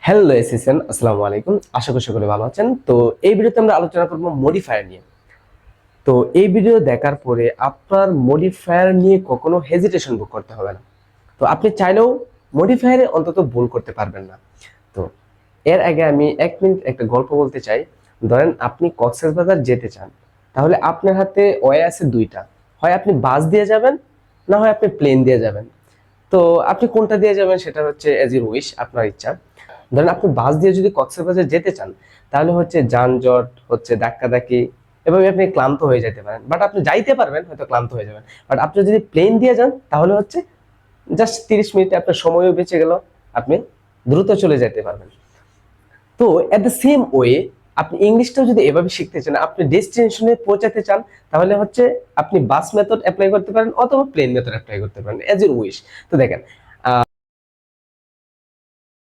Hello এসিসেন, আসসালামু আলাইকুম। আশা করি সকলে ভালো আছেন। তো এই ভিডিওতে আমরা আলোচনা করব মডিফায়ার নিয়ে। তো এই ভিডিও দেখার পরে আপনার মডিফায়ার নিয়ে কখনো হেজিটেশন বুক করতে হবে না। তো আপনি চাইলেও মডিফায়ারে অন্তত ভুল করতে পারবেন না। তো এর আগে আমি 1 মিনিট একটা গল্প বলতে চাই। ধরেন আপনি কক্সবাজার যেতে চান, তাহলে আপনার হাতে ওয়ে আছে দুইটা। হয় আপনি বাস দিয়ে যাবেন, না হয় আপনি প্লেন দিয়ে যাবেন। তো আপনি কোনটা দিয়ে যাবেন সেটা হচ্ছে এজ ইউর উইশ, আপনার ইচ্ছা। ধরেন আপনি বাস দিয়ে যদি কক্সবাজার যেতে চান, তাহলে হচ্ছে যানজট, হচ্ছে ধাক্কাধাক্কি, এভাবে আপনি ক্লান্ত হয়ে যেতে পারেন। বাট আপনি যাইতে পারবেন, হয়তো ক্লান্ত হয়ে যাবেন। বাট আপনি যদি প্লেন দিয়ে যান, তাহলে হচ্ছে জাস্ট 30 মিনিটে আপনার সময়ও বেঁচে গেল, আপনি দ্রুত চলে যেতে পারবেন। তো এট দ্য সেম ওয়ে, আপনি ইংলিশটাও যদি এভাবে শিখতে চান, আপনি ডেস্টিনেশনে পৌঁছাতে চান, তাহলে হচ্ছে আপনি বাস মেথড অ্যাপ্লাই করতে পারেন অথবা প্লেন মেথড অ্যাপ্লাই করতে পারেন, এজ ইউর উইশ। তো দেখেন,